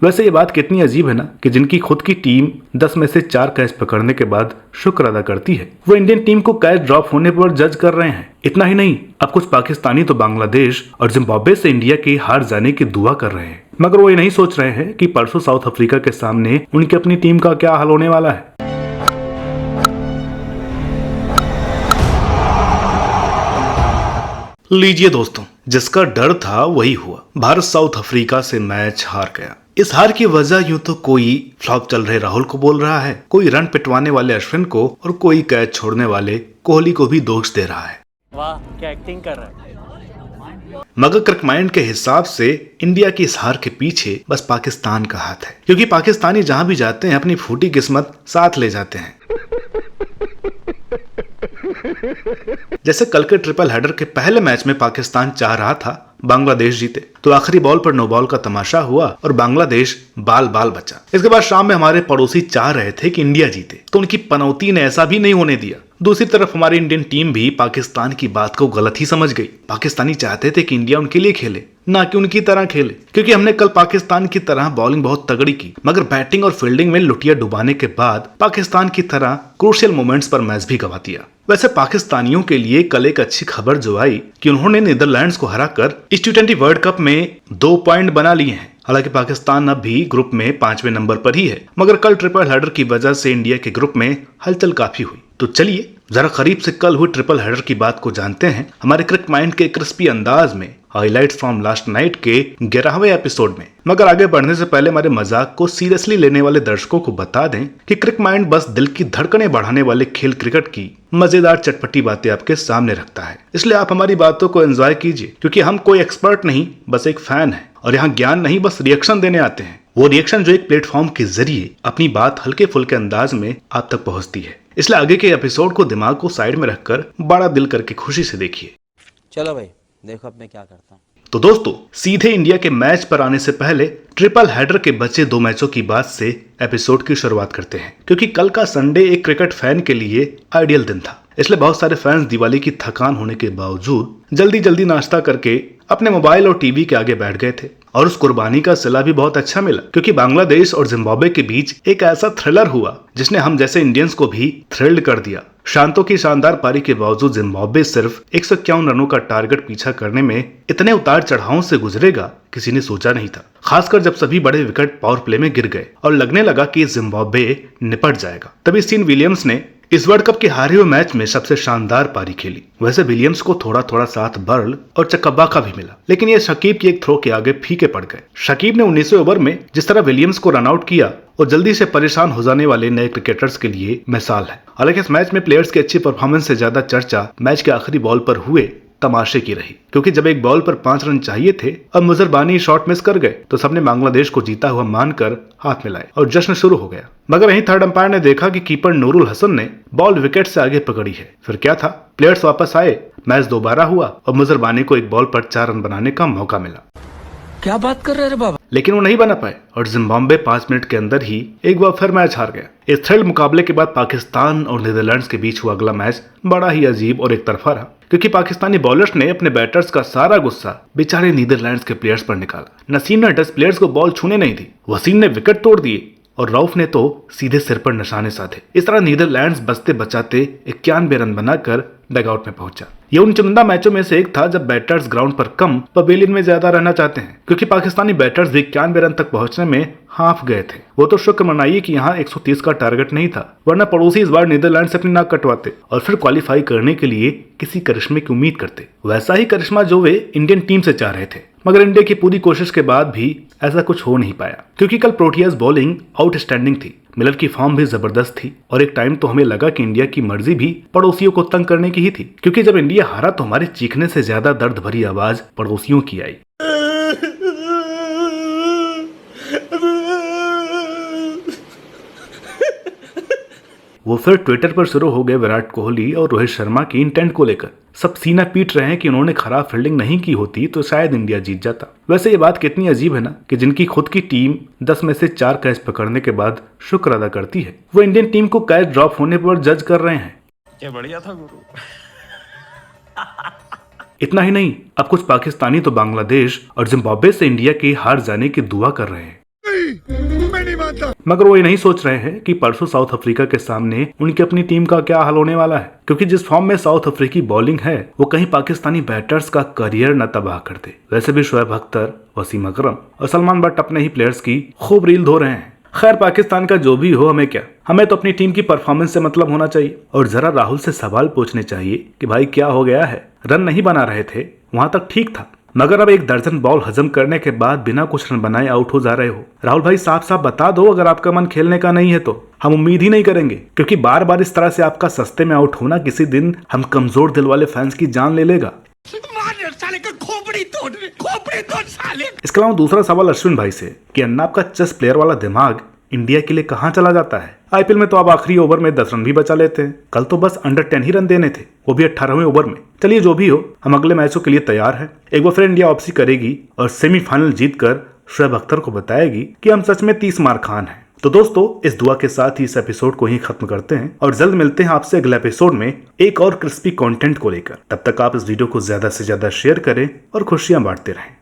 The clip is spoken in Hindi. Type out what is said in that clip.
वैसे ये बात कितनी अजीब है ना कि जिनकी खुद की टीम 10 में से 4 कैच पकड़ने के बाद शुक्र अदा करती है, वो इंडियन टीम को कैच ड्रॉप होने पर जज कर रहे हैं। इतना ही नहीं, अब कुछ पाकिस्तानी तो बांग्लादेश और जिम्बाब्वे से इंडिया के हार जाने की दुआ कर रहे हैं, मगर वो ये नहीं सोच रहे हैं कि परसों साउथ अफ्रीका के सामने उनकी अपनी टीम का क्या हाल होने वाला है। लीजिए दोस्तों, जिसका डर था वही हुआ। भारत साउथ अफ्रीका से मैच हार गया। इस हार की वजह यूं तो कोई फ्लॉप चल रहे राहुल को बोल रहा है, कोई रन पिटवाने वाले अश्विन को और कोई कैच छोड़ने वाले कोहली को भी दोष दे रहा है। वाह क्या एक्टिंग कर रहा है। मगर क्रिकमाइंड के हिसाब से इंडिया की इस हार के पीछे बस पाकिस्तान का हाथ है, क्योंकि पाकिस्तानी जहां भी जाते हैं अपनी फूटी किस्मत साथ ले जाते हैं। जैसे कल के ट्रिपल हेडर के पहले मैच में पाकिस्तान चाह रहा था बांग्लादेश जीते, तो आखिरी बॉल पर नो बॉल का तमाशा हुआ और बांग्लादेश बाल बाल बचा। इसके बाद शाम में हमारे पड़ोसी चाह रहे थे कि इंडिया जीते, तो उनकी पनौती ने ऐसा भी नहीं होने दिया। दूसरी तरफ हमारी इंडियन टीम भी पाकिस्तान की बात को गलत ही समझ गई। पाकिस्तानी चाहते थे कि इंडिया उनके लिए खेले, ना कि उनकी तरह खेले, क्योंकि हमने कल पाकिस्तान की तरह बॉलिंग बहुत तगड़ी की, मगर बैटिंग और फील्डिंग में लुटिया डुबाने के बाद पाकिस्तान की तरह क्रूशियल मोमेंट्स पर मैच भी गवा दिया। वैसे पाकिस्तानियों के लिए कल एक अच्छी खबर जो आई कि उन्होंने नीदरलैंड्स को हराकर इस T20 वर्ल्ड कप में 2 पॉइंट बना लिए हैं। हालांकि पाकिस्तान अब भी ग्रुप में 5वें नंबर पर ही है, मगर कल ट्रिपल हेडर की वजह से इंडिया के ग्रुप में हलचल काफी हुई। तो चलिए जरा करीब से कल हुई ट्रिपल हेडर की बात को जानते हैं हमारे क्रिक माइंड के क्रिस्पी अंदाज में, हाइलाइट्स फ्रॉम लास्ट नाइट के 11वें एपिसोड में। मगर आगे बढ़ने से पहले हमारे मजाक को सीरियसली लेने वाले दर्शकों को बता दें कि क्रिक माइंड बस दिल की धड़कनें बढ़ाने वाले खेल क्रिकेट की मजेदार चटपटी बातें आपके सामने रखता है, इसलिए आप हमारी बातों को एंजॉय कीजिए, क्योंकि हम कोई एक्सपर्ट नहीं, बस एक फैन है और यहाँ ज्ञान नहीं बस रिएक्शन देने आते हैं। वो रिएक्शन जो एक प्लेटफॉर्म के जरिए अपनी बात हल्के फुल्के अंदाज में आप तक पहुंचती है। इसलिए आगे के एपिसोड को दिमाग को साइड में रखकर बड़ा दिल करके खुशी से देखिए। चलो भाई देखो अब मैं क्या करता हूँ। तो दोस्तों, सीधे इंडिया के मैच पर आने से पहले ट्रिपल हेडर के बचे 2 मैचों की बात से एपिसोड की शुरुआत करते हैं, क्योंकि कल का संडे एक क्रिकेट फैन के लिए आइडियल दिन था। इसलिए बहुत सारे फैंस दिवाली की थकान होने के बावजूद जल्दी जल्दी नाश्ता करके अपने मोबाइल और टीवी के आगे बैठ गए थे, और उस कुर्बानी का सिला भी बहुत अच्छा मिला, क्योंकि बांग्लादेश और जिम्बाब्वे के बीच एक ऐसा थ्रिलर हुआ जिसने हम जैसे इंडियंस को भी थ्रिल्ड कर दिया। शांतों की शानदार पारी के बावजूद जिम्बाब्वे सिर्फ 151 रनों का टारगेट पीछा करने में इतने उतार चढ़ावों से गुजरेगा किसी ने सोचा नहीं था, खासकर जब सभी बड़े विकेट पावर प्ले में गिर गए और लगने लगा कि जिम्बाब्वे निपट जाएगा। तभी सीन विलियम्स ने इस वर्ल्ड कप के हारे हुए मैच में सबसे शानदार पारी खेली। वैसे विलियम्स को थोड़ा थोड़ा साथ बर्ल और चकब्बा का भी मिला, लेकिन ये शकीब की एक थ्रो के आगे फीके पड़ गए। शकीब ने 19वें ओवर में जिस तरह विलियम्स को रन आउट किया और जल्दी से परेशान हो जाने वाले नए क्रिकेटर्स के लिए मिसाल है। हालांकि इस मैच में प्लेयर्स की अच्छी परफॉर्मेंस से ज्यादा चर्चा मैच के आखिरी बॉल पर हुए तमाशे की रही, क्योंकि जब एक बॉल पर 5 रन चाहिए थे और मुजरबानी शॉट मिस कर गए, तो सबने बांग्लादेश को जीता हुआ मानकर हाथ मिलाए और जश्न शुरू हो गया। मगर वहीं थर्ड अंपायर ने देखा कि कीपर नूरुल हसन ने बॉल विकेट से आगे पकड़ी है। फिर क्या था, प्लेयर्स वापस आए, मैच दोबारा हुआ और मुजरबानी को एक बॉल पर 4 रन बनाने का मौका मिला। क्या बात कर रहे बाबा। लेकिन वो नहीं बना पाए और जिम्बाब्वे 5 मिनट के अंदर ही एक बार फिर मैच हार गया। इस थ्रिल मुकाबले के बाद पाकिस्तान और नीदरलैंड्स के बीच हुआ अगला मैच बड़ा ही अजीब और एक तरफा रहा, क्योंकि पाकिस्तानी बॉलर्स ने अपने बैटर्स का सारा गुस्सा बेचारे नीदरलैंड्स के प्लेयर्स पर निकाला। नसीम ने 10 प्लेयर्स को बॉल छूने नहीं दी, वसीम ने विकेट तोड़ दिए और रऊफ ने तो सीधे सिर पर निशाने साधे। इस तरह नीदरलैंड्स बचते बचाते 91 रन बनाकर डगआउट में पहुंचा। ये उन चुनिंदा मैचों में से एक था जब बैटर्स ग्राउंड पर कम पवेलियन में ज्यादा रहना चाहते हैं, क्योंकि पाकिस्तानी बैटर्स भी 91 रन तक पहुंचने में हाफ गए थे। वो तो शुक्र मनाइए कि यहाँ 130 का टारगेट नहीं था, वरना पड़ोसी इस बार नीदरलैंड से अपनी नाक कटवाते और फिर क्वालिफाई करने के लिए किसी करिश्मे की उम्मीद करते। वैसा ही करिश्मा जो वे इंडियन टीम से चाह रहे थे, मगर इंडिया की पूरी कोशिश के बाद भी ऐसा कुछ हो नहीं पाया, क्योंकि कल प्रोटियाज बॉलिंग आउटस्टैंडिंग थी, मिलर की फॉर्म भी जबरदस्त थी और एक टाइम तो हमें लगा कि इंडिया की मर्जी भी पड़ोसियों को तंग करने की ही थी, क्योंकि जब इंडिया हारा तो हमारे चीखने से ज्यादा दर्द भरी आवाज पड़ोसियों की आई। वो फिर ट्विटर पर शुरू हो गए विराट कोहली और रोहित शर्मा की इंटेंट को लेकर। सब सीना पीट रहे हैं कि उन्होंने खराब फील्डिंग नहीं की होती तो शायद इंडिया जीत जाता। वैसे ये बात कितनी अजीब है ना कि जिनकी खुद की टीम 10 में से 4 कैच पकड़ने के बाद शुक्र अदा करती है, वो इंडियन टीम को कैच ड्रॉप होने पर जज कर रहे हैं। क्या बढ़िया था गुरु। इतना ही नहीं, अब कुछ पाकिस्तानी तो बांग्लादेश और जिम्बाब्वे से इंडिया के हार जाने की दुआ कर रहे हैं। मैं नहीं मानता। मगर वो ये नहीं सोच रहे हैं कि परसों साउथ अफ्रीका के सामने उनकी अपनी टीम का क्या हाल होने वाला है, क्योंकि जिस फॉर्म में साउथ अफ्रीकी बॉलिंग है वो कहीं पाकिस्तानी बैटर्स का करियर न तबाह कर दे। वैसे भी शोएब अख्तर, वसीम अकरम और सलमान बट अपने ही प्लेयर्स की खूब रील धो रहे हैं। खैर, पाकिस्तान का जो भी हो, हमें क्या, हमें तो अपनी टीम की परफॉर्मेंस से मतलब होना चाहिए। और जरा राहुल से सवाल पूछने चाहिए कि भाई क्या हो गया है, रन नहीं बना रहे थे, वहां तक ठीक था, मगर अब 1 दर्जन बॉल हजम करने के बाद बिना कुछ रन बनाए आउट हो जा रहे हो। राहुल भाई, साफ साफ बता दो, अगर आपका मन खेलने का नहीं है तो हम उम्मीद ही नहीं करेंगे, क्योंकि बार बार इस तरह से आपका सस्ते में आउट होना किसी दिन हम कमजोर दिल वाले फैंस की जान ले लेगा। इसके अलावा दूसरा सवाल अश्विन भाई से कि अन्ना, आपका चेस प्लेयर वाला दिमाग इंडिया के लिए कहां चला जाता है? आईपीएल में तो आप आखिरी ओवर में 10 रन भी बचा लेते हैं, कल तो बस अंडर 10 ही रन देने थे, वो भी 18वें ओवर में। चलिए जो भी हो, हम अगले मैचों के लिए तैयार हैं। एक बार फिर इंडिया वापसी करेगी और सेमीफाइनल जीतकर शोएब अख्तर को बताएगी कि हम सच में 30 मार खान हैं। तो दोस्तों, इस दुआ के साथ ही इस एपिसोड को ही खत्म करते हैं और जल्द मिलते हैं आपसे अगले एपिसोड में एक और क्रिस्पी कंटेंट को लेकर। तब तक आप इस वीडियो को ज्यादा से ज्यादा शेयर करें और खुशियां बांटते रहें।